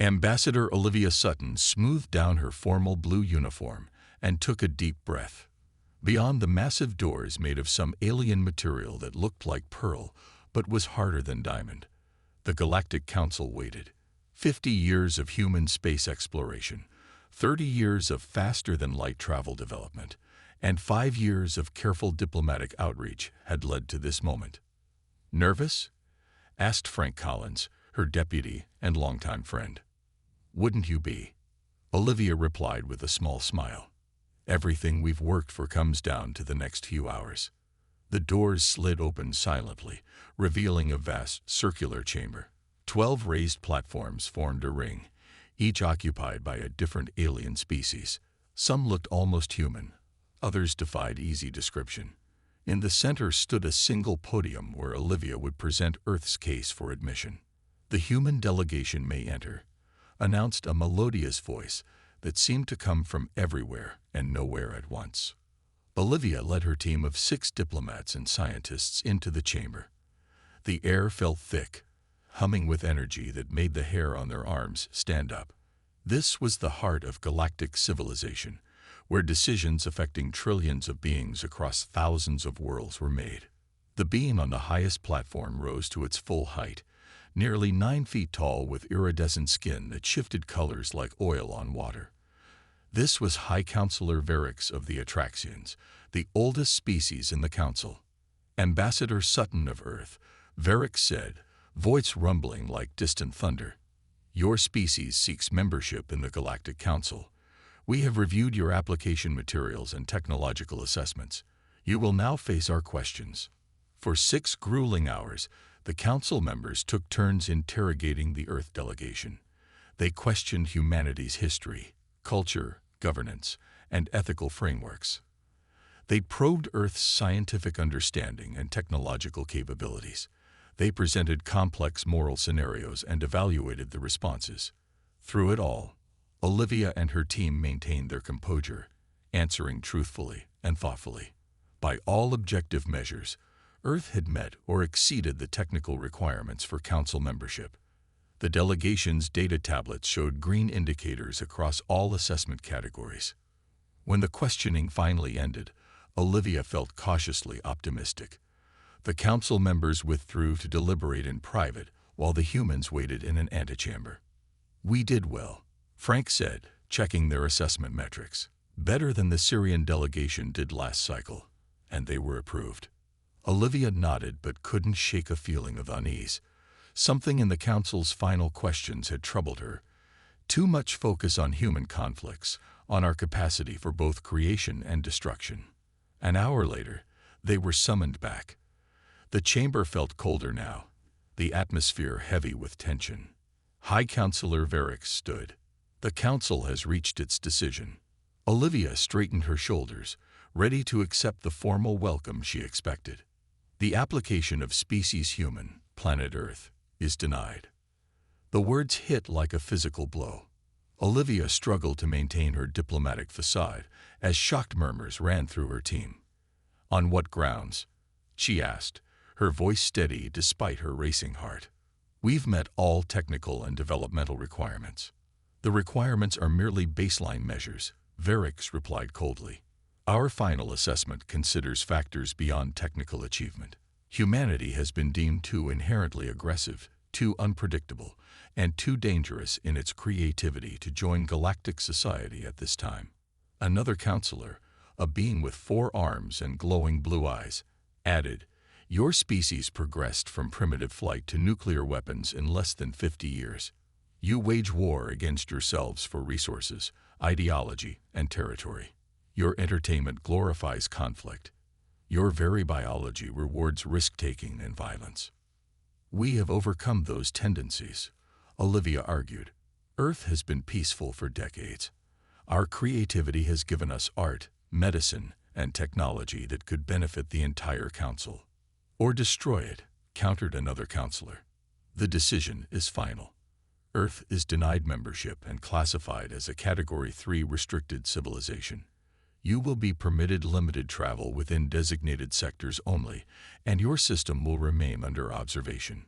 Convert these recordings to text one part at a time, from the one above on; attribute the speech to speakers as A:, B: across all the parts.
A: Ambassador Olivia Sutton smoothed down her formal blue uniform and took a deep breath. Beyond the massive doors made of some alien material that looked like pearl but was harder than diamond, the Galactic Council waited. 50 years of human space exploration, 30 years of faster-than-light travel development, and 5 years of careful diplomatic outreach had led to this moment. "Nervous?" asked Frank Collins, her deputy and longtime friend. "Wouldn't you be?" Olivia replied with a small smile. "Everything we've worked for comes down to the next few hours." The doors slid open silently, revealing a vast circular chamber. 12 raised platforms formed a ring, each occupied by a different alien species. Some looked almost human, others defied easy description. In the center stood a single podium where Olivia would present Earth's case for admission. "The human delegation may enter," announced a melodious voice that seemed to come from everywhere and nowhere at once. Olivia led her team of 6 diplomats and scientists into the chamber. The air felt thick, humming with energy that made the hair on their arms stand up. This was the heart of galactic civilization, where decisions affecting trillions of beings across thousands of worlds were made. The being on the highest platform rose to its full height, nearly 9 feet tall with iridescent skin that shifted colors like oil on water. This was High Counselor Verix of the Atraxians, the oldest species in the Council. "Ambassador Sutton of Earth," Verix said, voice rumbling like distant thunder. "Your species seeks membership in the Galactic Council. We have reviewed your application materials and technological assessments. You will now face our questions." For 6 grueling hours, the Council members took turns interrogating the Earth delegation. They questioned humanity's history, culture, governance, and ethical frameworks. They probed Earth's scientific understanding and technological capabilities. They presented complex moral scenarios and evaluated the responses. Through it all, Olivia and her team maintained their composure, answering truthfully and thoughtfully. By all objective measures, Earth had met or exceeded the technical requirements for Council membership. The delegation's data tablets showed green indicators across all assessment categories. When the questioning finally ended, Olivia felt cautiously optimistic. The Council members withdrew to deliberate in private while the humans waited in an antechamber. "We did well," Frank said, checking their assessment metrics. "Better than the Syrian delegation did last cycle, and they were approved." Olivia nodded but couldn't shake a feeling of unease. Something in the Council's final questions had troubled her. Too much focus on human conflicts, on our capacity for both creation and destruction. An hour later, they were summoned back. The chamber felt colder now, the atmosphere heavy with tension. High Counselor Verix stood. "The Council has reached its decision." Olivia straightened her shoulders, ready to accept the formal welcome she expected. "The application of species human, planet Earth, is denied." The words hit like a physical blow. Olivia struggled to maintain her diplomatic facade as shocked murmurs ran through her team. "On what grounds?" she asked, her voice steady despite her racing heart. "We've met all technical and developmental requirements." "The requirements are merely baseline measures," Verix replied coldly. "Our final assessment considers factors beyond technical achievement. Humanity has been deemed too inherently aggressive, too unpredictable, and too dangerous in its creativity to join galactic society at this time." Another counselor, a being with 4 arms and glowing blue eyes, added, "Your species progressed from primitive flight to nuclear weapons in less than 50 years. You wage war against yourselves for resources, ideology, and territory. Your entertainment glorifies conflict. Your very biology rewards risk-taking and violence." "We have overcome those tendencies," Olivia argued. "Earth has been peaceful for decades. Our creativity has given us art, medicine, and technology that could benefit the entire Council." "Or destroy it," countered another counselor. "The decision is final. Earth is denied membership and classified as a Category 3 restricted civilization. You will be permitted limited travel within designated sectors only, and your system will remain under observation."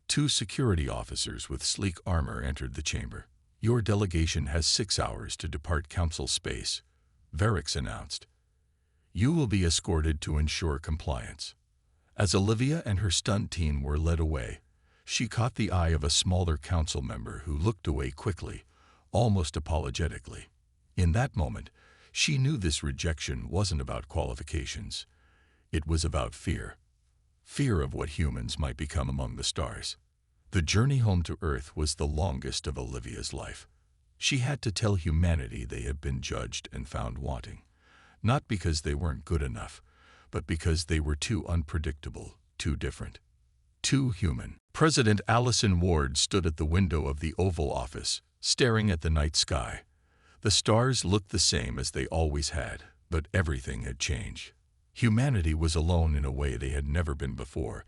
A: 2 security officers with sleek armor entered the chamber. Your delegation has 6 hours to depart Council space, Varix announced. You will be escorted to ensure compliance. As Olivia and her stunt team were led away, she caught the eye of a smaller council member who looked away quickly, almost apologetically. In that moment, she knew this rejection wasn't about qualifications. It was about fear. Fear of what humans might become among the stars. The journey home to Earth was the longest of Olivia's life. She had to tell humanity they had been judged and found wanting, not because they weren't good enough, but because they were too unpredictable, too different, too human. President Allison Ward stood at the window of the Oval Office, staring at the night sky. The stars looked the same as they always had, but everything had changed. Humanity was alone in a way they had never been before,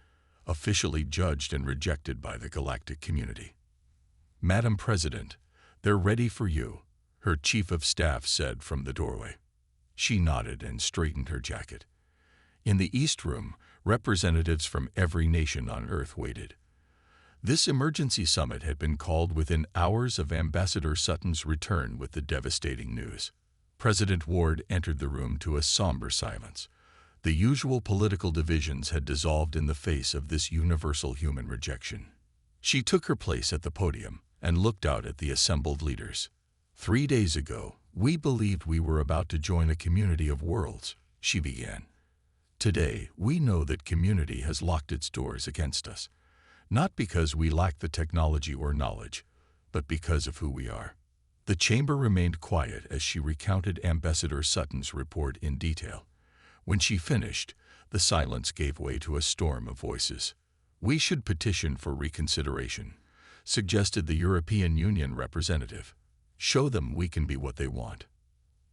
A: officially judged and rejected by the galactic community. Madam President, they're ready for you, her chief of staff said from the doorway. She nodded and straightened her jacket. In the East Room, representatives from every nation on Earth waited. This emergency summit had been called within hours of Ambassador Sutton's return with the devastating news. President Ward entered the room to a somber silence. The usual political divisions had dissolved in the face of this universal human rejection. She took her place at the podium and looked out at the assembled leaders. 3 days ago, we believed we were about to join a community of worlds, she began. Today, we know that community has locked its doors against us, not because we lack the technology or knowledge, but because of who we are. The chamber remained quiet as she recounted Ambassador Sutton's report in detail. When she finished, the silence gave way to a storm of voices. We should petition for reconsideration, suggested the European Union representative. Show them we can be what they want.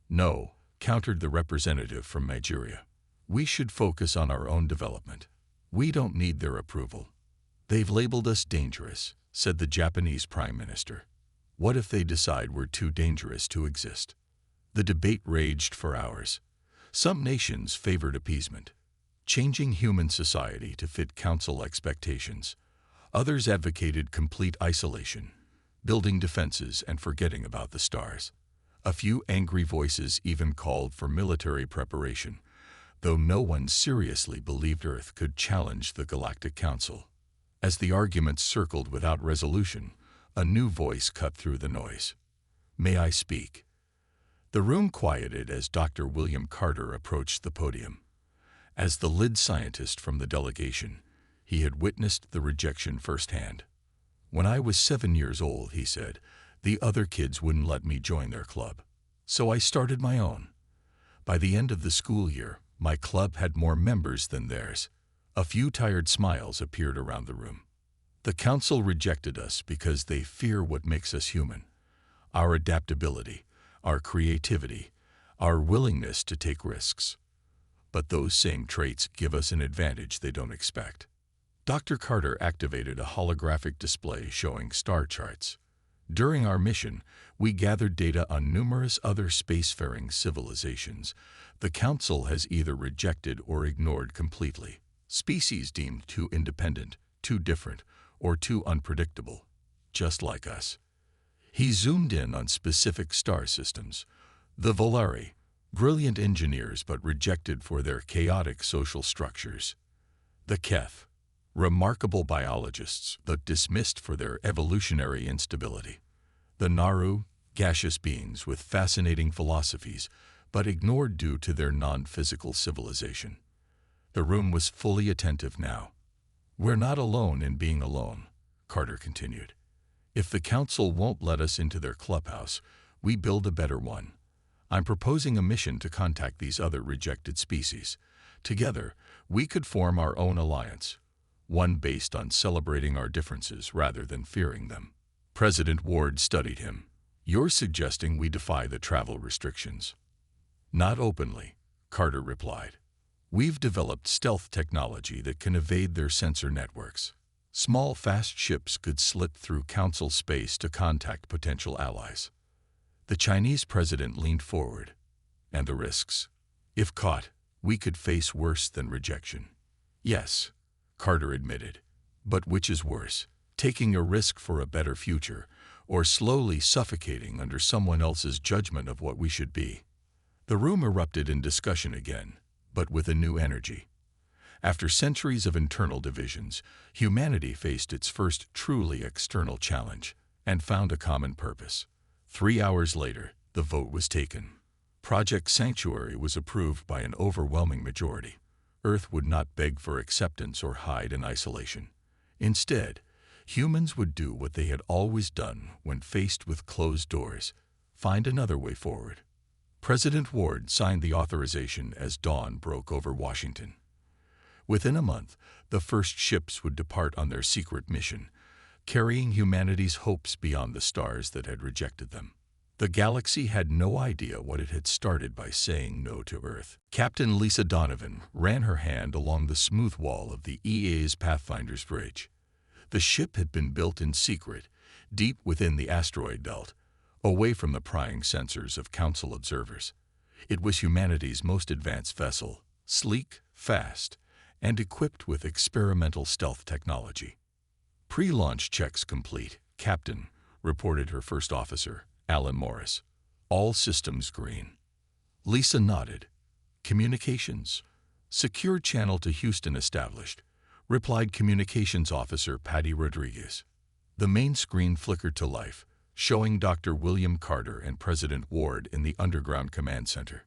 A: No, countered the representative from Nigeria. We should focus on our own development. We don't need their approval. They've labeled us dangerous, said the Japanese Prime Minister. What if they decide we're too dangerous to exist? The debate raged for hours. Some nations favored appeasement, changing human society to fit council expectations. Others advocated complete isolation, building defenses and forgetting about the stars. A few angry voices even called for military preparation, though no one seriously believed Earth could challenge the Galactic Council. As the arguments circled without resolution, a new voice cut through the noise. May I speak? The room quieted as Dr. William Carter approached the podium. As the lead scientist from the delegation, he had witnessed the rejection firsthand. When I was 7 years old, he said, the other kids wouldn't let me join their club. So I started my own. By the end of the school year, my club had more members than theirs. A few tired smiles appeared around the room. The council rejected us because they fear what makes us human. Our adaptability, our creativity, our willingness to take risks. But those same traits give us an advantage they don't expect. Dr. Carter activated a holographic display showing star charts. During our mission, we gathered data on numerous other spacefaring civilizations. The Council has either rejected or ignored completely. Species deemed too independent, too different, or too unpredictable, just like us. He zoomed in on specific star systems. The Volari, brilliant engineers but rejected for their chaotic social structures. The Keth, remarkable biologists but dismissed for their evolutionary instability. The Naru, gaseous beings with fascinating philosophies but ignored due to their non-physical civilization. The room was fully attentive now. We're not alone in being alone, Carter continued. If the Council won't let us into their clubhouse, we build a better one. I'm proposing a mission to contact these other rejected species. Together, we could form our own alliance, one based on celebrating our differences rather than fearing them. President Ward studied him. You're suggesting we defy the travel restrictions? Not openly, Carter replied. We've developed stealth technology that can evade their sensor networks. Small, fast ships could slip through Council space to contact potential allies. The Chinese president leaned forward. And the risks? If caught, we could face worse than rejection. Yes, Carter admitted. But which is worse, taking a risk for a better future, or slowly suffocating under someone else's judgment of what we should be. The room erupted in discussion again, but with a new energy. After centuries of internal divisions, humanity faced its first truly external challenge and found a common purpose. 3 hours later, the vote was taken. Project Sanctuary was approved by an overwhelming majority. Earth would not beg for acceptance or hide in isolation. Instead, humans would do what they had always done when faced with closed doors: find another way forward. President Ward signed the authorization as dawn broke over Washington. Within a month, the first ships would depart on their secret mission, carrying humanity's hopes beyond the stars that had rejected them. The galaxy had no idea what it had started by saying no to Earth. Captain Lisa Donovan ran her hand along the smooth wall of the EA's Pathfinder's bridge. The ship had been built in secret, deep within the asteroid belt, away from the prying sensors of Council observers. It was humanity's most advanced vessel, sleek, fast, and equipped with experimental stealth technology. Pre-launch checks complete, Captain, reported her first officer, Alan Morris. All systems green. Lisa nodded. Communications. Secure channel to Houston established, replied Communications Officer Patty Rodriguez. The main screen flickered to life, showing Dr. William Carter and President Ward in the underground command center.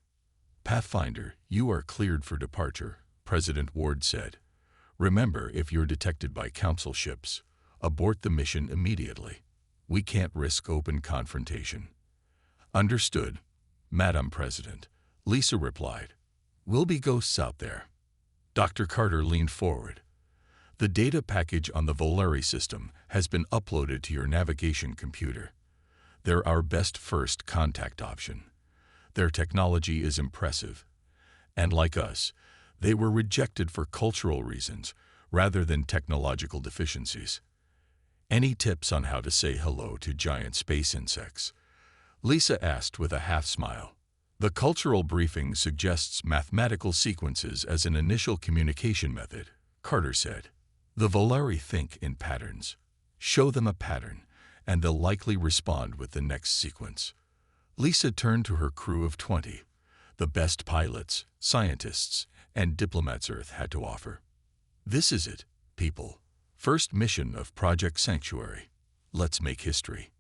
A: Pathfinder, you are cleared for departure, President Ward said. Remember, if you're detected by Council ships, abort the mission immediately. We can't risk open confrontation. Understood, Madam President, Lisa replied. We'll be ghosts out there. Dr. Carter leaned forward. The data package on the Volare system has been uploaded to your navigation computer. They're our best first contact option. Their technology is impressive. And like us, they were rejected for cultural reasons rather than technological deficiencies. Any tips on how to say hello to giant space insects? Lisa asked with a half-smile. The cultural briefing suggests mathematical sequences as an initial communication method, Carter said. The Volare think in patterns. Show them a pattern, and they'll likely respond with the next sequence. Lisa turned to her crew of 20, the best pilots, scientists, and diplomats Earth had to offer. This is it, people. First mission of Project Sanctuary. Let's make history.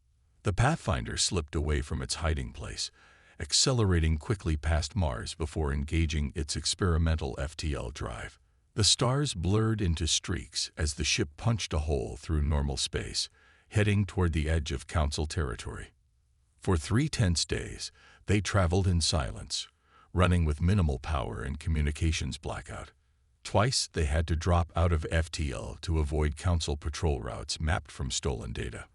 A: The Pathfinder slipped away from its hiding place, accelerating quickly past Mars before engaging its experimental FTL drive. The stars blurred into streaks as the ship punched a hole through normal space, heading toward the edge of Council territory. For 3 tense days, they traveled in silence, running with minimal power and communications blackout. Twice they had to drop out of FTL to avoid Council patrol routes mapped from stolen data.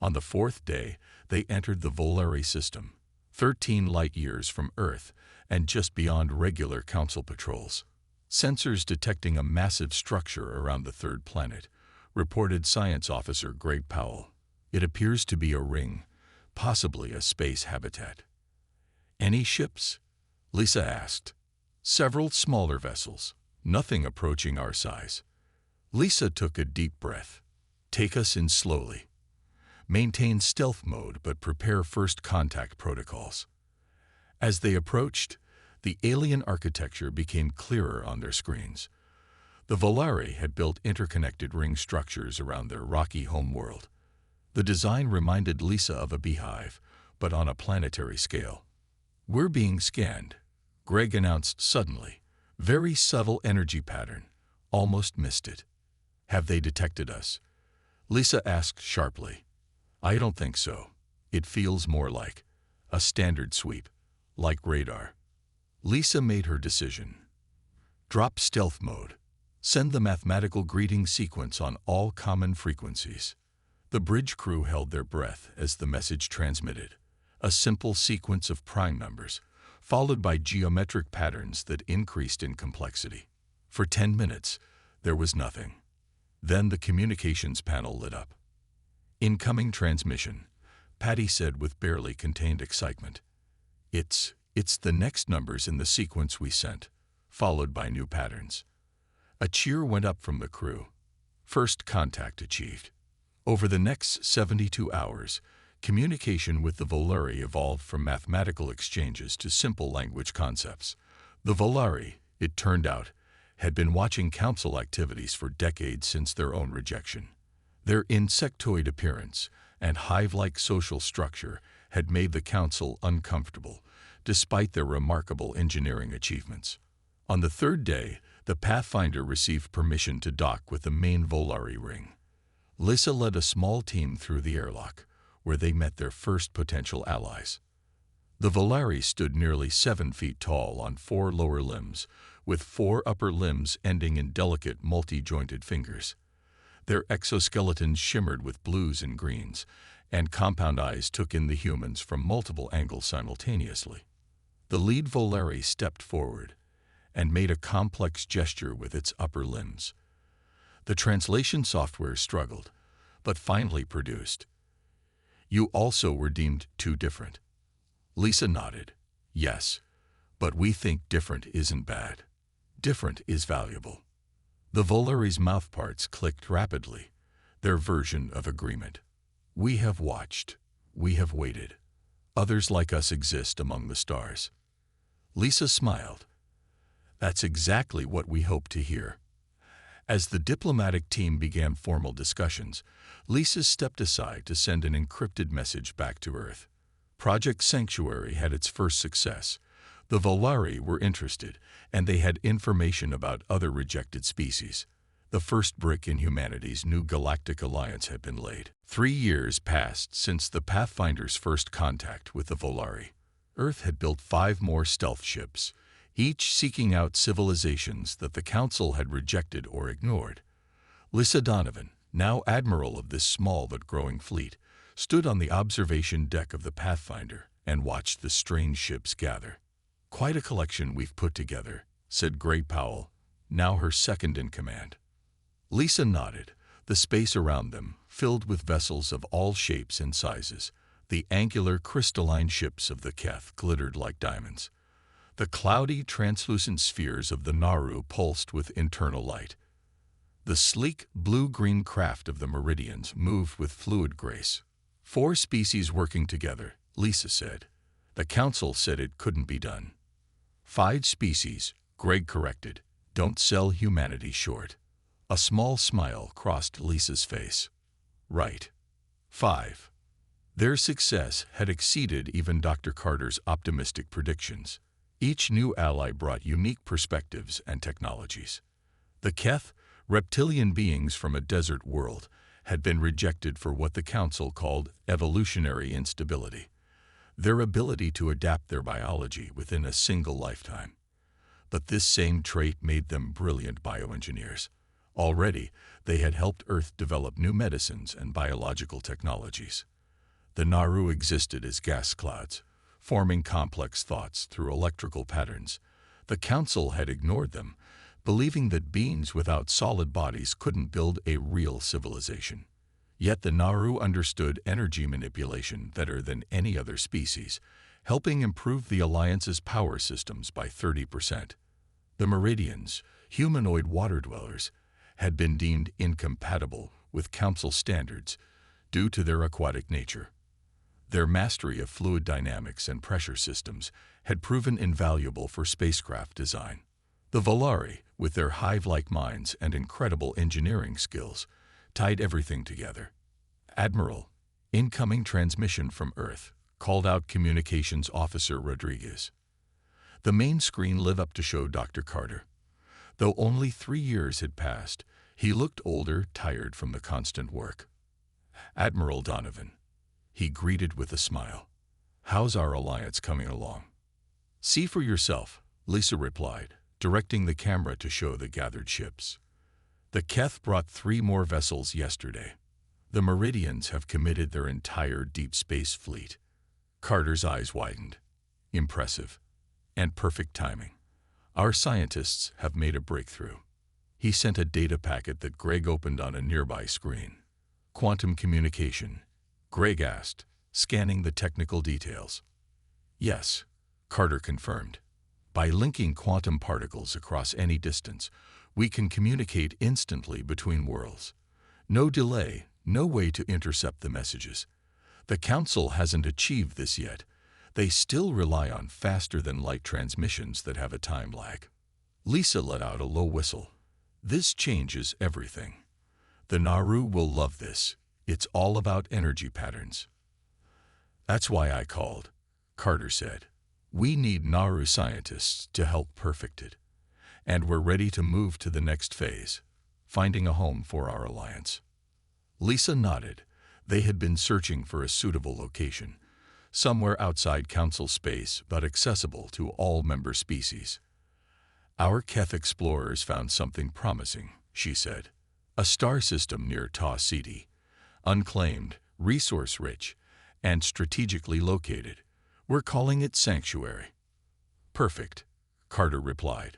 A: On the 4th day, they entered the Volare system, 13 light-years from Earth and just beyond regular Council patrols. Sensors detecting a massive structure around the 3rd planet, reported Science Officer Greg Powell. It appears to be a ring, possibly a space habitat. Any ships? Lisa asked. Several smaller vessels, nothing approaching our size. Lisa took a deep breath. Take us in slowly. Maintain stealth mode but prepare first contact protocols. As they approached, the alien architecture became clearer on their screens. The Volare had built interconnected ring structures around their rocky homeworld. The design reminded Lisa of a beehive, but on a planetary scale. We're being scanned, Greg announced suddenly. Very subtle energy pattern. Almost missed it. Have they detected us? Lisa asked sharply. I don't think so. It feels more like a standard sweep, like radar. Lisa made her decision. Drop stealth mode. Send the mathematical greeting sequence on all common frequencies. The bridge crew held their breath as the message transmitted. A simple sequence of prime numbers, followed by geometric patterns that increased in complexity. For 10 minutes, there was nothing. Then the communications panel lit up. Incoming transmission, Patty said with barely contained excitement. It's the next numbers in the sequence we sent, followed by new patterns. A cheer went up from the crew. First contact achieved. Over the next 72 hours, Communication with the Volari evolved from mathematical exchanges to simple language concepts. The Volari, it turned out, had been watching council activities for decades since their own rejection. Their insectoid appearance and hive-like social structure had made the council uncomfortable, despite their remarkable engineering achievements. On the third day, the Pathfinder received permission to dock with the main Volari ring. Lissa led a small team through the airlock, where they met their first potential allies. The Volari stood nearly 7 feet tall on 4 lower limbs, with 4 upper limbs ending in delicate multi-jointed fingers. Their exoskeletons shimmered with blues and greens, and compound eyes took in the humans from multiple angles simultaneously. The lead Volari stepped forward and made a complex gesture with its upper limbs. The translation software struggled, but finally produced, "You also were deemed too different." Lisa nodded. "Yes, but we think different isn't bad. Different is valuable." The Volari's mouthparts clicked rapidly, their version of agreement. "We have watched. We have waited. Others like us exist among the stars." Lisa smiled. "That's exactly what we hope to hear." As the diplomatic team began formal discussions, Lisa stepped aside to send an encrypted message back to Earth. Project Sanctuary had its first success. The Volari were interested, and they had information about other rejected species. The first brick in humanity's new galactic alliance had been laid. 3 years passed since the Pathfinder's first contact with the Volari. Earth had built 5 more stealth ships, each seeking out civilizations that the Council had rejected or ignored. Lissa Donovan, now admiral of this small but growing fleet, stood on the observation deck of the Pathfinder and watched the strange ships gather. "Quite a collection we've put together," said Gray Powell, now her second in command. Lisa nodded, the space around them filled with vessels of all shapes and sizes. The angular crystalline ships of the Keth glittered like diamonds. The cloudy, translucent spheres of the Naru pulsed with internal light. The sleek, blue-green craft of the Meridians moved with fluid grace. 4 species working together, Lisa said. The Council said it couldn't be done. 5 species, Greg corrected. Don't sell humanity short. A small smile crossed Lisa's face. Right. 5. Their success had exceeded even Dr. Carter's optimistic predictions. Each new ally brought unique perspectives and technologies. The Keth, reptilian beings from a desert world, had been rejected for what the Council called evolutionary instability, their ability to adapt their biology within a single lifetime. But this same trait made them brilliant bioengineers. Already, they had helped Earth develop new medicines and biological technologies. The Naru existed as gas clouds, forming complex thoughts through electrical patterns. The Council had ignored them, believing that beings without solid bodies couldn't build a real civilization. Yet the Naru understood energy manipulation better than any other species, helping improve the Alliance's power systems by 30%. The Meridians, humanoid water dwellers, had been deemed incompatible with Council standards due to their aquatic nature. Their mastery of fluid dynamics and pressure systems had proven invaluable for spacecraft design. The Volari, with their hive-like minds and incredible engineering skills, tied everything together. "Admiral, incoming transmission from Earth," called out Communications Officer Rodriguez. The main screen lit up to show Dr. Carter. Though only 3 years had passed, he looked older, tired from the constant work. "Admiral Donovan," he greeted with a smile. "How's our alliance coming along?" "See for yourself," Lisa replied, directing the camera to show the gathered ships. "The Keth brought 3 more vessels yesterday. The Meridians have committed their entire deep space fleet." Carter's eyes widened. "Impressive. And perfect timing. Our scientists have made a breakthrough." He sent a data packet that Greg opened on a nearby screen. "Quantum communication," Greg asked, scanning the technical details. "Yes," Carter confirmed. "By linking quantum particles across any distance, we can communicate instantly between worlds. No delay, no way to intercept the messages. The Council hasn't achieved this yet. They still rely on faster-than-light transmissions that have a time lag. Lisa let out a low whistle. This changes everything. The Naru will love this. It's all about energy patterns. That's why I called, Carter said. We need Naru scientists to help perfect it. And we're ready to move to the next phase, finding a home for our alliance. Lisa nodded. They had been searching for a suitable location, somewhere outside Council space but accessible to all member species. Our Keth explorers found something promising, she said. A star system near Ta City, unclaimed, resource-rich, and strategically located. We're calling it Sanctuary. Perfect, Carter replied.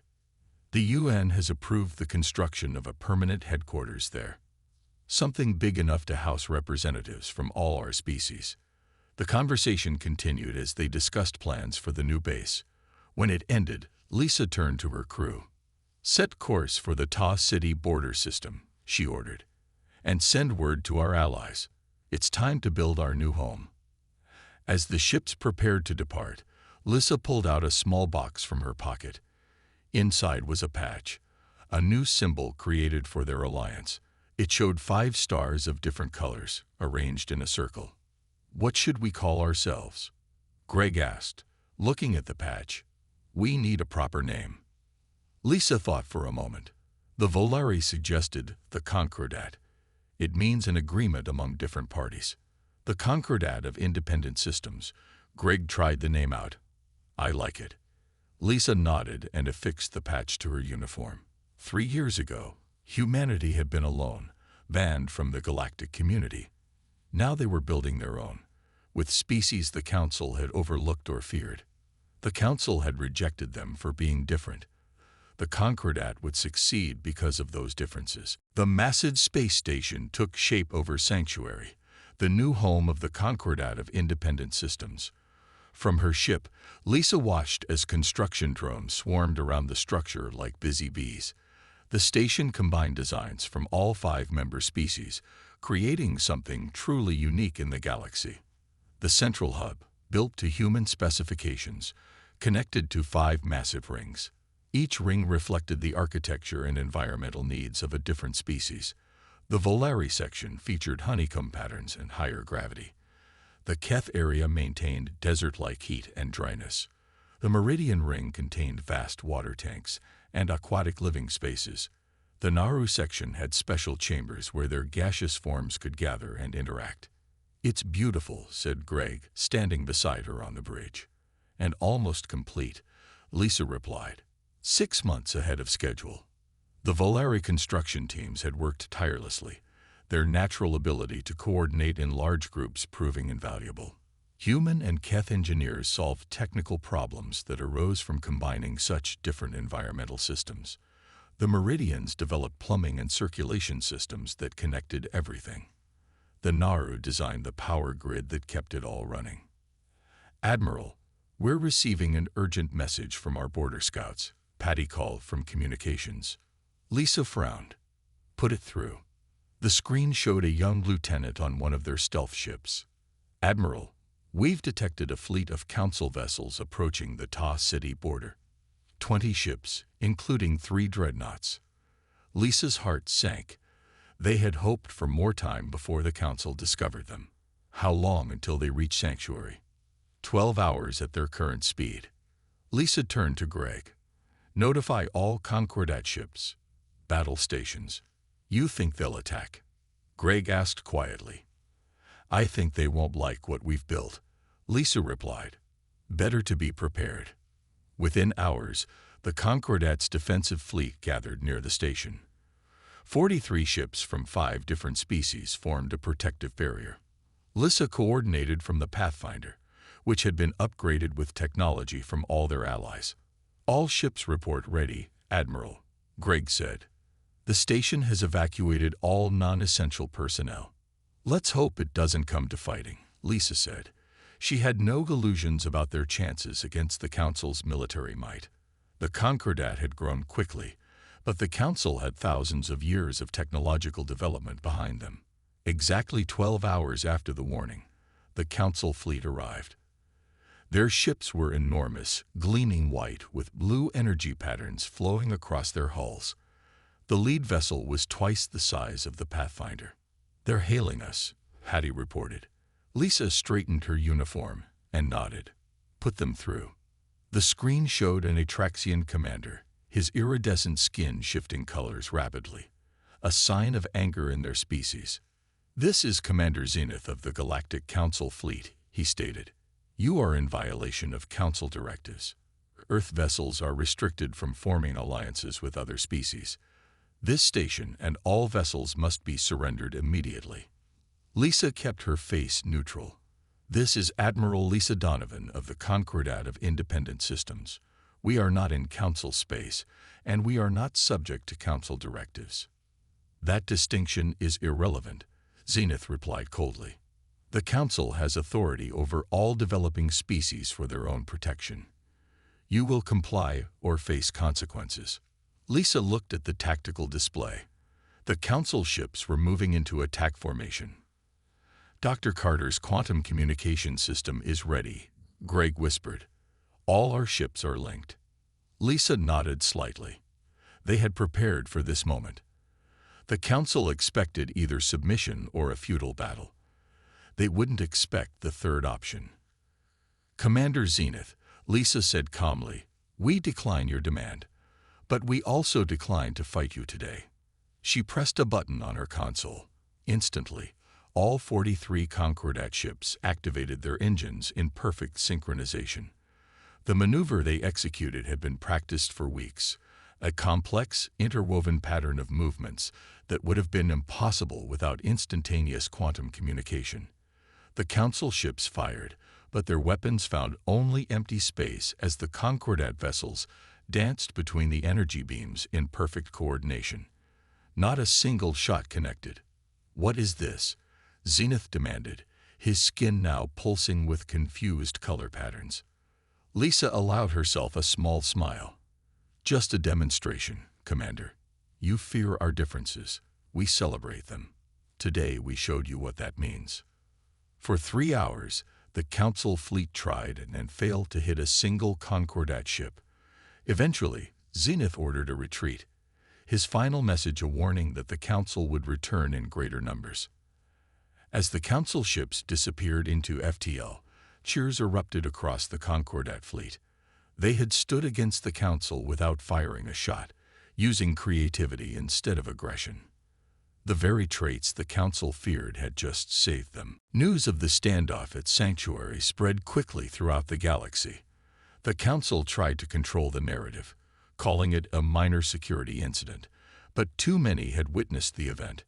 A: The UN has approved the construction of a permanent headquarters there. Something big enough to house representatives from all our species. The conversation continued as they discussed plans for the new base. When it ended, Lisa turned to her crew. Set course for the Ta City border system, she ordered, and send word to our allies. It's time to build our new home. As the ships prepared to depart, Lisa pulled out a small box from her pocket. Inside was a patch, a new symbol created for their alliance. It showed 5 stars of different colors, arranged in a circle. What should we call ourselves? Greg asked, looking at the patch. We need a proper name. Lisa thought for a moment. The Volari suggested the Concordat. It means an agreement among different parties. The Concordat of Independent Systems. Greg tried the name out. I like it. Lisa nodded and affixed the patch to her uniform. 3 years ago, humanity had been alone, banned from the galactic community. Now they were building their own, with species the Council had overlooked or feared. The Council had rejected them for being different. The Concordat would succeed because of those differences. The massive space station took shape over Sanctuary, the new home of the Concordat of Independent Systems. From her ship, Lisa watched as construction drones swarmed around the structure like busy bees. The station combined designs from all 5 member species, creating something truly unique in the galaxy. The central hub, built to human specifications, connected to 5 massive rings. Each ring reflected the architecture and environmental needs of a different species. The Volari section featured honeycomb patterns and higher gravity. The Keth area maintained desert-like heat and dryness. The Meridian ring contained vast water tanks and aquatic living spaces. The Naru section had special chambers where their gaseous forms could gather and interact. It's beautiful, said Greg, standing beside her on the bridge. And almost complete, Lisa replied. 6 months ahead of schedule. The Volari construction teams had worked tirelessly, their natural ability to coordinate in large groups proving invaluable. Human and Keth engineers solved technical problems that arose from combining such different environmental systems. The Meridians developed plumbing and circulation systems that connected everything. The Naru designed the power grid that kept it all running. Admiral, we're receiving an urgent message from our border scouts, Patty called from communications. Lisa frowned. Put it through. The screen showed a young lieutenant on one of their stealth ships. Admiral, we've detected a fleet of Council vessels approaching the Ta City border. 20 ships, including 3 dreadnoughts. Lisa's heart sank. They had hoped for more time before the Council discovered them. How long until they reach Sanctuary? 12 hours at their current speed. Lisa turned to Greg. Notify all Concordat ships. Battle stations. You think they'll attack? Greg asked quietly. I think they won't like what we've built, Lisa replied. Better to be prepared. Within hours, the Concordat's defensive fleet gathered near the station. 43 ships from 5 different species formed a protective barrier. Lisa coordinated from the Pathfinder, which had been upgraded with technology from all their allies. All ships report ready, Admiral, Greg said. The station has evacuated all non-essential personnel. Let's hope it doesn't come to fighting, Lisa said. She had no illusions about their chances against the Council's military might. The Concordat had grown quickly, but the Council had thousands of years of technological development behind them. Exactly 12 hours after the warning, the Council fleet arrived. Their ships were enormous, gleaming white with blue energy patterns flowing across their hulls. The lead vessel was twice the size of the Pathfinder. "They're hailing us," Hattie reported. Lisa straightened her uniform and nodded. "Put them through." The screen showed an Atraxian commander, his iridescent skin shifting colors rapidly, a sign of anger in their species. "This is Commander Zenith of the Galactic Council fleet," he stated. "You are in violation of Council directives. Earth vessels are restricted from forming alliances with other species. This station and all vessels must be surrendered immediately." Lisa kept her face neutral. "This is Admiral Lisa Donovan of the Concordia of Independent Systems. We are not in Council space, and we are not subject to Council directives." "That distinction is irrelevant," Zenith replied coldly. "The Council has authority over all developing species for their own protection. You will comply or face consequences." Lisa looked at the tactical display. The Council ships were moving into attack formation. "Dr. Carter's quantum communication system is ready," Greg whispered. "All our ships are linked." Lisa nodded slightly. They had prepared for this moment. The Council expected either submission or a futile battle. They wouldn't expect the third option. "Commander Zenith," Lisa said calmly, "we decline your demand, but we also decline to fight you today." She pressed a button on her console. Instantly, all 43 Concordia ships activated their engines in perfect synchronization. The maneuver they executed had been practiced for weeks, a complex, interwoven pattern of movements that would have been impossible without instantaneous quantum communication. The Council ships fired, but their weapons found only empty space as the Concordia vessels danced between the energy beams in perfect coordination. Not a single shot connected. "What is this?" Zenith demanded, his skin now pulsing with confused color patterns. Lisa allowed herself a small smile. "Just a demonstration, Commander. You fear our differences. We celebrate them. Today we showed you what that means." For 3 hours, the Council fleet tried and failed to hit a single Concordia ship. Eventually, Zenith ordered a retreat, his final message a warning that the Council would return in greater numbers. As the Council ships disappeared into FTL, cheers erupted across the Concordia fleet. They had stood against the Council without firing a shot, using creativity instead of aggression. The very traits the Council feared had just saved them. News of the standoff at Sanctuary spread quickly throughout the galaxy. The Council tried to control the narrative, calling it a minor security incident, but too many had witnessed the event.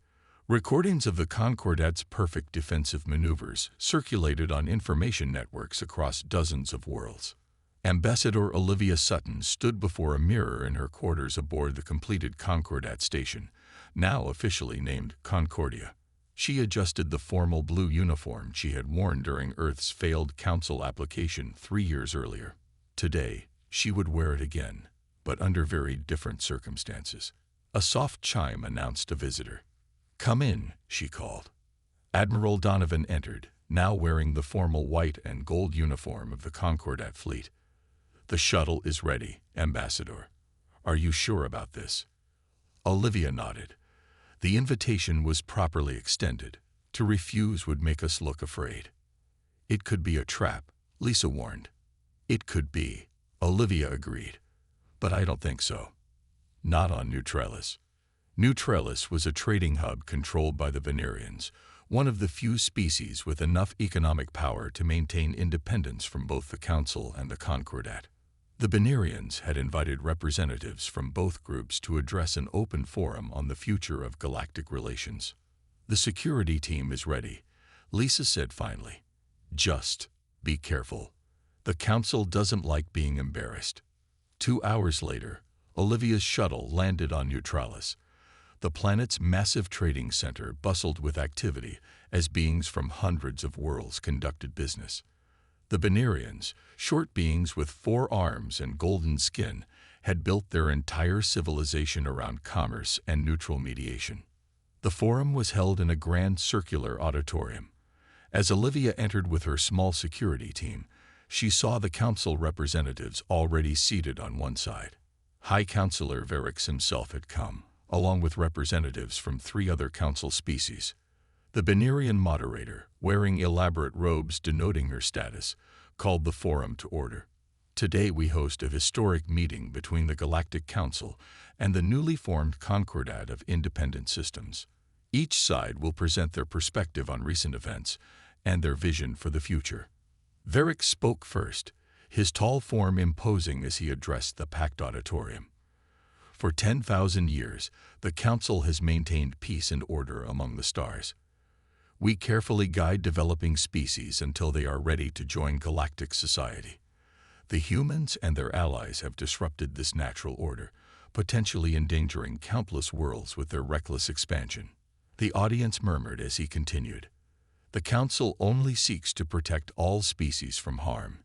A: Recordings of the Concordia's perfect defensive maneuvers circulated on information networks across dozens of worlds. Ambassador Olivia Sutton stood before a mirror in her quarters aboard the completed Concordia station, now officially named Concordia. She adjusted the formal blue uniform she had worn during Earth's failed Council application 3 years earlier. Today, she would wear it again, but under very different circumstances. A soft chime announced a visitor. "Come in," she called. Admiral Donovan entered, now wearing the formal white and gold uniform of the Concordia fleet. "The shuttle is ready, Ambassador. Are you sure about this?" Olivia nodded. The invitation was properly extended. To refuse would make us look afraid. "It could be a trap," Lisa warned. "It could be," Olivia agreed. "But I don't think so. Not on Neutralis." Neutralis was a trading hub controlled by the Venerians, one of the few species with enough economic power to maintain independence from both the Council and the Concordia. The Venerians had invited representatives from both groups to address an open forum on the future of galactic relations. "The security team is ready," Lisa said finally. "Just be careful. The Council doesn't like being embarrassed." 2 hours later, Olivia's shuttle landed on Neutralis. The planet's massive trading center bustled with activity as beings from hundreds of worlds conducted business. The Venerians, short beings with 4 arms and golden skin, had built their entire civilization around commerce and neutral mediation. The forum was held in a grand circular auditorium. As Olivia entered with her small security team, she saw the council representatives already seated on one side. High Counselor Verix himself had come, along with representatives from 3 other council species. The Binarian moderator, wearing elaborate robes denoting her status, called the forum to order. Today we host a historic meeting between the Galactic Council and the newly formed Concordia of Independent Systems. Each side will present their perspective on recent events and their vision for the future. Verix spoke first, his tall form imposing as he addressed the packed auditorium. For 10,000 years, the Council has maintained peace and order among the stars. We carefully guide developing species until they are ready to join galactic society. The humans and their allies have disrupted this natural order, potentially endangering countless worlds with their reckless expansion. The audience murmured as he continued. The Council only seeks to protect all species from harm.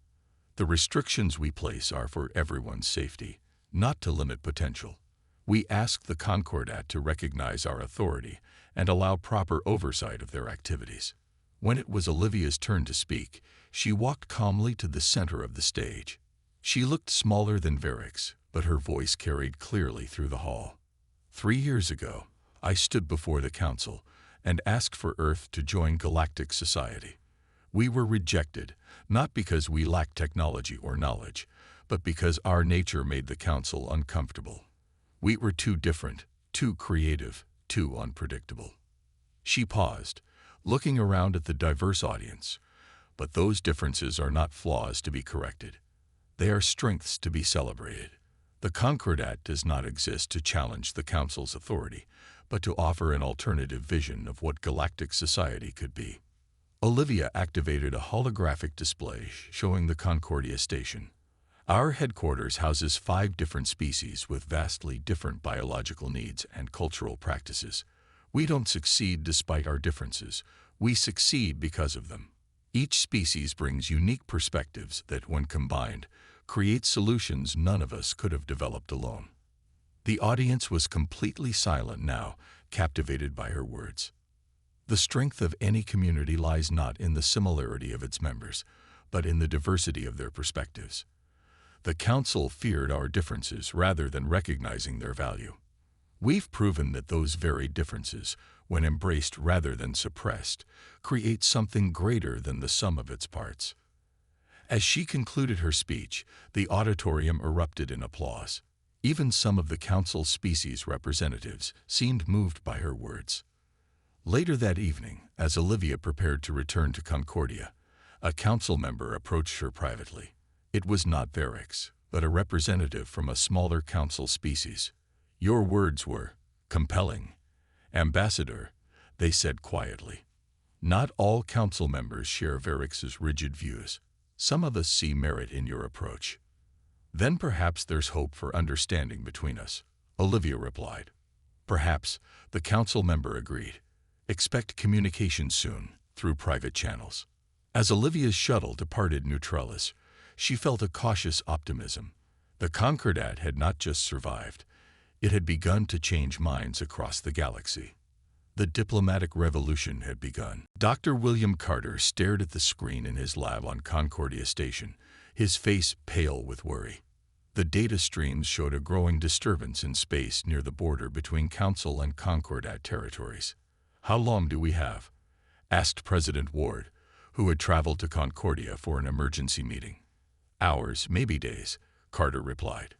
A: The restrictions we place are for everyone's safety, not to limit potential. We ask the Concordia to recognize our authority and allow proper oversight of their activities. When it was Olivia's turn to speak, she walked calmly to the center of the stage. She looked smaller than Verix, but her voice carried clearly through the hall. 3 years ago, I stood before the Council and asked for Earth to join galactic society. We were rejected, not because we lacked technology or knowledge, but because our nature made the Council uncomfortable. We were too different, too creative, too unpredictable. She paused, looking around at the diverse audience. But those differences are not flaws to be corrected. They are strengths to be celebrated. The Concordia does not exist to challenge the Council's authority, but to offer an alternative vision of what galactic society could be. Olivia activated a holographic display showing the Concordia station. Our headquarters houses 5 different species with vastly different biological needs and cultural practices. We don't succeed despite our differences. We succeed because of them. Each species brings unique perspectives that, when combined, create solutions none of us could have developed alone. The audience was completely silent now, captivated by her words. The strength of any community lies not in the similarity of its members, but in the diversity of their perspectives. The Council feared our differences rather than recognizing their value. We've proven that those varied differences, when embraced rather than suppressed, create something greater than the sum of its parts. As she concluded her speech, the auditorium erupted in applause. Even some of the Council species representatives seemed moved by her words. Later that evening, as Olivia prepared to return to Concordia, a Council member approached her privately. It was not Verix, but a representative from a smaller Council species. Your words were compelling. Ambassador, they said quietly. Not all Council members share Verix's rigid views. Some of us see merit in your approach. Then perhaps there's hope for understanding between us, Olivia replied. Perhaps, the Council member agreed. Expect communication soon, through private channels. As Olivia's shuttle departed Neutralis, she felt a cautious optimism. The Concordia had not just survived, it had begun to change minds across the galaxy. The diplomatic revolution had begun. Dr. William Carter stared at the screen in his lab on Concordia Station, his face pale with worry. The data streams showed a growing disturbance in space near the border between Council and Concordia territories. How long do we have? Asked President Ward, who had traveled to Concordia for an emergency meeting. Hours, maybe days, Carter replied.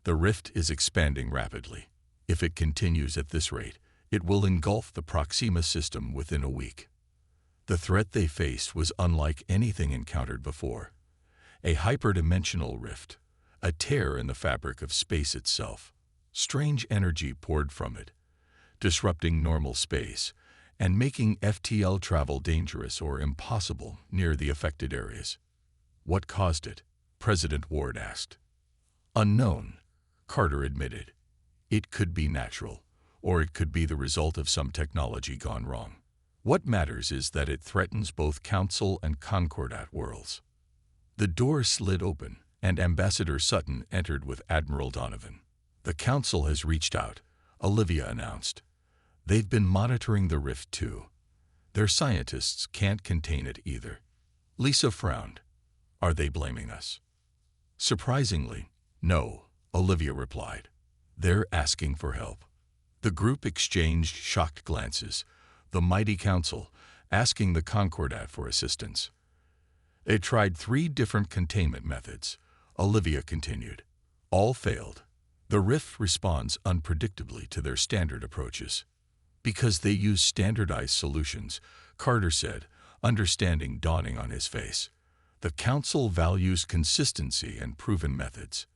A: The rift is expanding rapidly. If it continues at this rate, it will engulf the Proxima system within a week. The threat they faced was unlike anything encountered before. A hyperdimensional rift, a tear in the fabric of space itself. Strange energy poured from it, disrupting normal space and making FTL travel dangerous or impossible near the affected areas. What caused it? President Ward asked. Unknown, Carter admitted. It could be natural, or it could be the result of some technology gone wrong. What matters is that it threatens both Council and Concordia worlds. The door slid open, and Ambassador Sutton entered with Admiral Donovan. The Council has reached out, Olivia announced. They've been monitoring the rift too. Their scientists can't contain it either. Lisa frowned. Are they blaming us? Surprisingly, no, Olivia replied. They're asking for help. The group exchanged shocked glances, the mighty council asking the Concordat for assistance. They tried 3 different containment methods, Olivia continued. All failed. The rift responds unpredictably to their standard approaches. Because they use standardized solutions, Carter said, understanding dawning on his face. The council values consistency and proven methods.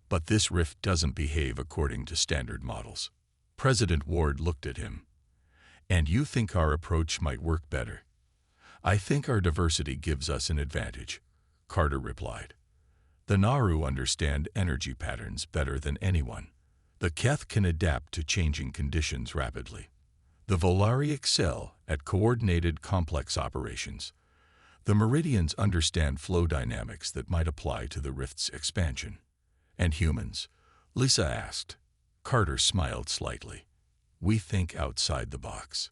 A: But this rift doesn't behave according to standard models. President Ward looked at him. And you think our approach might work better? I think our diversity gives us an advantage, Carter replied. The Naru understand energy patterns better than anyone. The Keth can adapt to changing conditions rapidly. The Volari excel at coordinated complex operations. The Meridians understand flow dynamics that might apply to the rift's expansion. And humans? Lisa asked. Carter smiled slightly. We think outside the box.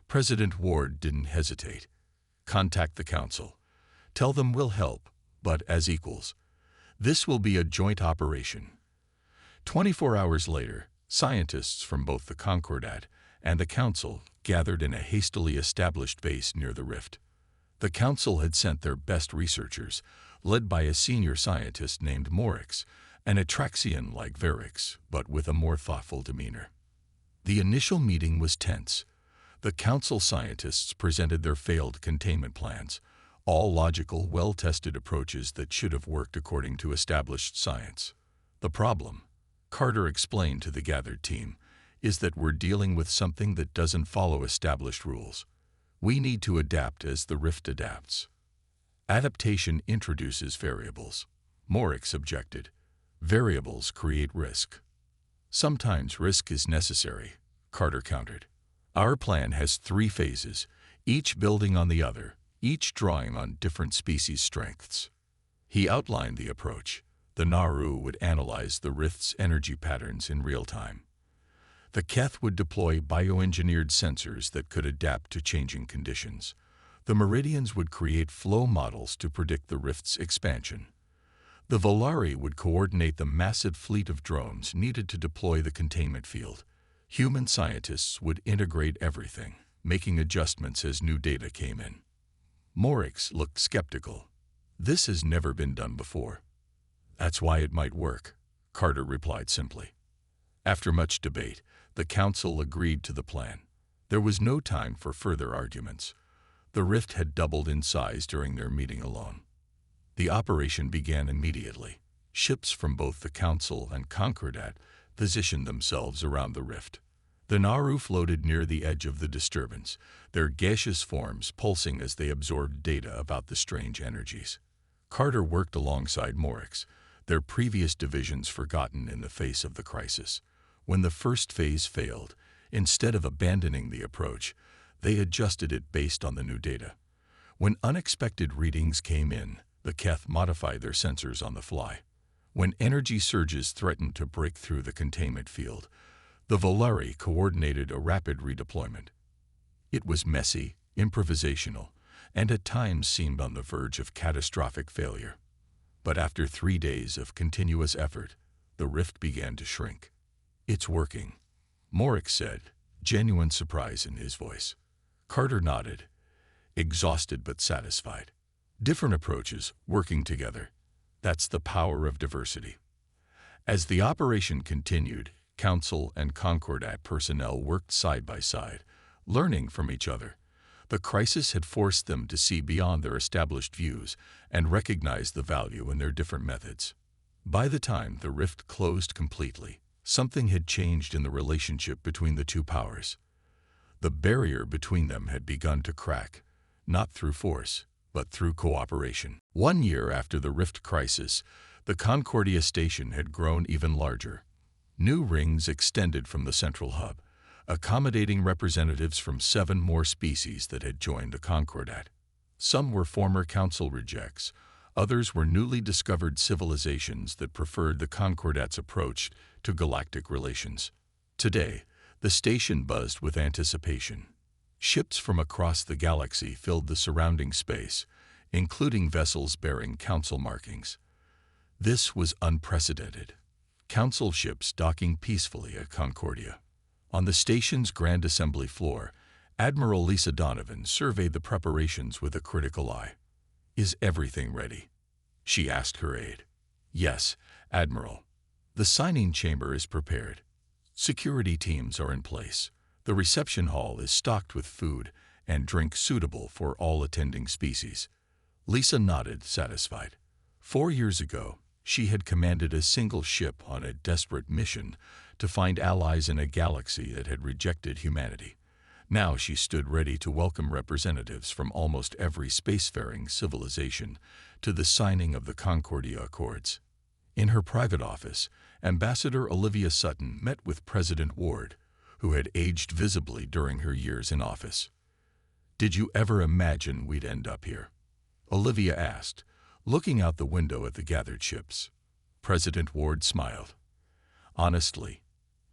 A: President Ward didn't hesitate. Contact the council. Tell them we'll help, but as equals. This will be a joint operation. 24 hours later, scientists from both the Concordat and the council gathered in a hastily established base near the rift. The council had sent their best researchers, led by a senior scientist named Morix, an Atraxian like Varix, but with a more thoughtful demeanor. The initial meeting was tense. The council scientists presented their failed containment plans, all logical, well-tested approaches that should have worked according to established science. The problem, Carter explained to the gathered team, is that we're dealing with something that doesn't follow established rules. We need to adapt as the rift adapts. Adaptation introduces variables. Morix objected. Variables create risk. Sometimes risk is necessary, Carter countered. Our plan has 3 phases, each building on the other, each drawing on different species' strengths. He outlined the approach. The Naru would analyze the rift's energy patterns in real time. The Keth would deploy bioengineered sensors that could adapt to changing conditions. The Meridians would create flow models to predict the rift's expansion. The Volari would coordinate the massive fleet of drones needed to deploy the containment field. Human scientists would integrate everything, making adjustments as new data came in. Morix looked skeptical. This has never been done before. That's why it might work, Carter replied simply. After much debate, the council agreed to the plan. There was no time for further arguments. The rift had doubled in size during their meeting alone. The operation began immediately. Ships from both the council and Concordat positioned themselves around the rift. The Naru floated near the edge of the disturbance, their gaseous forms pulsing as they absorbed data about the strange energies. Carter worked alongside Morix, their previous divisions forgotten in the face of the crisis. When the first phase failed, instead of abandoning the approach, they adjusted it based on the new data. When unexpected readings came in, the Keth modified their sensors on the fly. When energy surges threatened to break through the containment field, the Volari coordinated a rapid redeployment. It was messy, improvisational, and at times seemed on the verge of catastrophic failure. But after 3 days of continuous effort, the rift began to shrink. It's working, Morix said, genuine surprise in his voice. Carter nodded, exhausted but satisfied. Different approaches, working together. That's the power of diversity. As the operation continued, Council and Concordat personnel worked side by side, learning from each other. The crisis had forced them to see beyond their established views and recognize the value in their different methods. By the time the rift closed completely, something had changed in the relationship between the two powers. The barrier between them had begun to crack, not through force, but through cooperation. 1 year after the rift crisis, the Concordia station had grown even larger. New rings extended from the central hub, accommodating representatives from 7 more species that had joined the Concordat. Some were former council rejects, others were newly discovered civilizations that preferred the Concordat's approach to galactic relations. Today, the station buzzed with anticipation. Ships from across the galaxy filled the surrounding space, including vessels bearing Council markings. This was unprecedented. Council ships docking peacefully at Concordia. On the station's Grand Assembly floor, Admiral Lisa Donovan surveyed the preparations with a critical eye. "Is everything ready?" she asked her aide. "Yes, Admiral. The signing chamber is prepared. Security teams are in place. The reception hall is stocked with food and drink suitable for all attending species." Lisa nodded, satisfied. 4 years ago, she had commanded a single ship on a desperate mission to find allies in a galaxy that had rejected humanity. Now she stood ready to welcome representatives from almost every spacefaring civilization to the signing of the Concordia Accords. In her private office, Ambassador Olivia Sutton met with President Ward, who had aged visibly during her years in office. "Did you ever imagine we'd end up here?" Olivia asked, looking out the window at the gathered ships. President Ward smiled. "Honestly,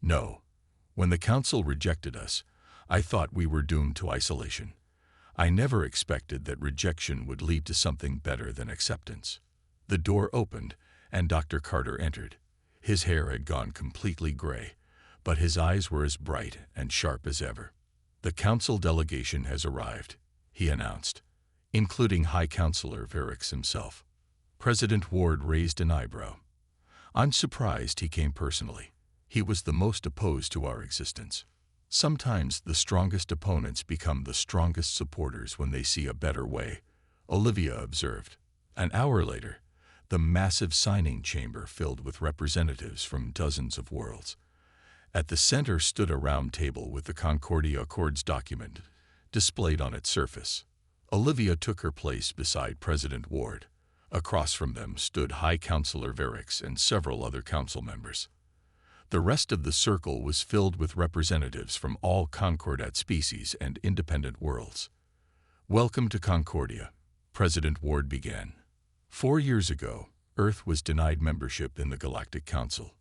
A: no. When the Council rejected us, I thought we were doomed to isolation. I never expected that rejection would lead to something better than acceptance." The door opened, and Dr. Carter entered. His hair had gone completely gray, but his eyes were as bright and sharp as ever. "The Council delegation has arrived," he announced, including High Counselor Varix himself. President Ward raised an eyebrow. "I'm surprised he came personally. He was the most opposed to our existence." "Sometimes the strongest opponents become the strongest supporters when they see a better way," Olivia observed. An hour later, the massive signing chamber filled with representatives from dozens of worlds. At the center stood a round table with the Concordia Accords document displayed on its surface. Olivia took her place beside President Ward. Across from them stood High Counselor Varix and several other council members. The rest of the circle was filled with representatives from all Concordat species and independent worlds. "Welcome to Concordia," President Ward began. 4 years ago, Earth was denied membership in the Galactic Council.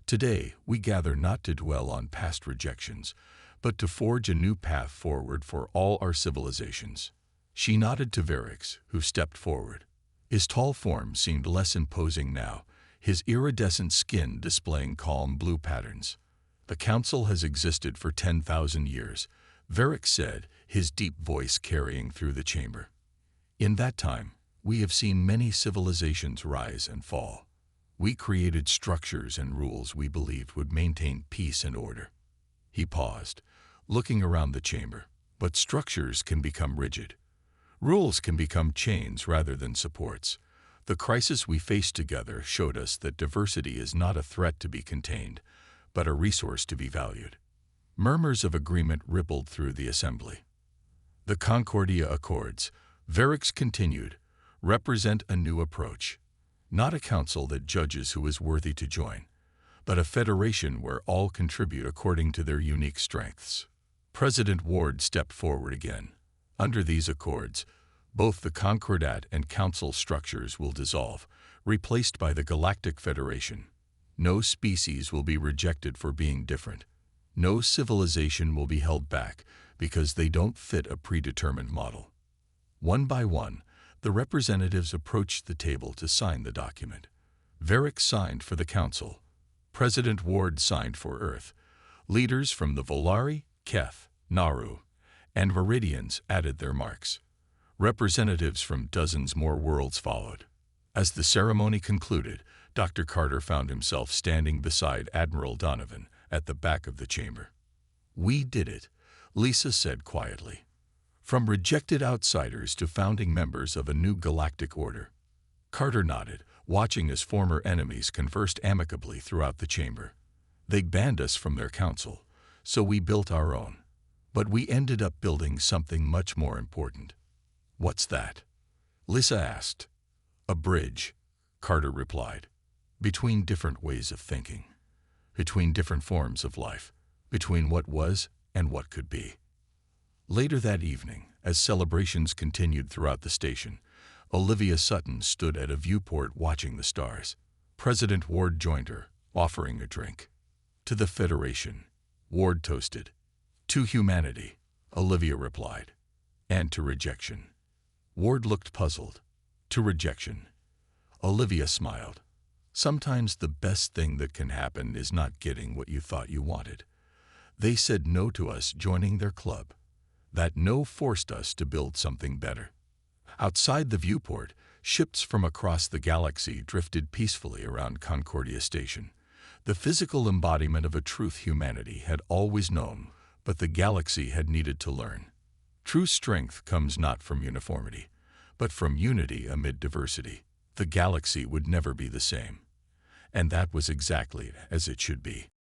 A: Today, we gather not to dwell on past rejections, but to forge a new path forward for all our civilizations. She nodded to Varix, who stepped forward. His tall form seemed less imposing now, his iridescent skin displaying calm blue patterns. "The Council has existed for 10,000 years, Varix said, his deep voice carrying through the chamber. "In that time, we have seen many civilizations rise and fall. We created structures and rules we believed would maintain peace and order." He paused, looking around the chamber. "But structures can become rigid. Rules can become chains rather than supports. The crisis we faced together showed us that diversity is not a threat to be contained, but a resource to be valued." Murmurs of agreement rippled through the assembly. "The Concordia Accords," Varix continued, "represent a new approach. Not a council that judges who is worthy to join, but a federation where all contribute according to their unique strengths." President Ward stepped forward again. "Under these accords, both the Concordat and Council structures will dissolve, replaced by the Galactic Federation. No species will be rejected for being different. No civilization will be held back because they don't fit a predetermined model." One by one, the representatives approached the table to sign the document. Varix signed for the Council. President Ward signed for Earth. Leaders from the Volari, Keth, Naru, and Viridians added their marks. Representatives from dozens more worlds followed. As the ceremony concluded, Dr. Carter found himself standing beside Admiral Donovan at the back of the chamber. "We did it," Lisa said quietly. "From rejected outsiders to founding members of a new galactic order." Carter nodded, watching as former enemies conversed amicably throughout the chamber. "They banned us from their council, so we built our own. But we ended up building something much more important." "What's that?" Lisa asked. "A bridge," Carter replied, "between different ways of thinking, between different forms of life, between what was and what could be." Later that evening, as celebrations continued throughout the station, Olivia Sutton stood at a viewport watching the stars. President Ward joined her, offering a drink. "To the Federation," Ward toasted. "To humanity, Olivia replied. And to rejection. Ward looked puzzled. To rejection. Olivia smiled. Sometimes the best thing that can happen is not getting what you thought you wanted. They said no to us joining their club. That no forced us to build something better. Outside the viewport, ships from across the galaxy drifted peacefully around Concordia Station. The physical embodiment of a truth humanity had always known, but the galaxy had needed to learn. True strength comes not from uniformity, but from unity amid diversity. The galaxy would never be the same. And that was exactly as it should be.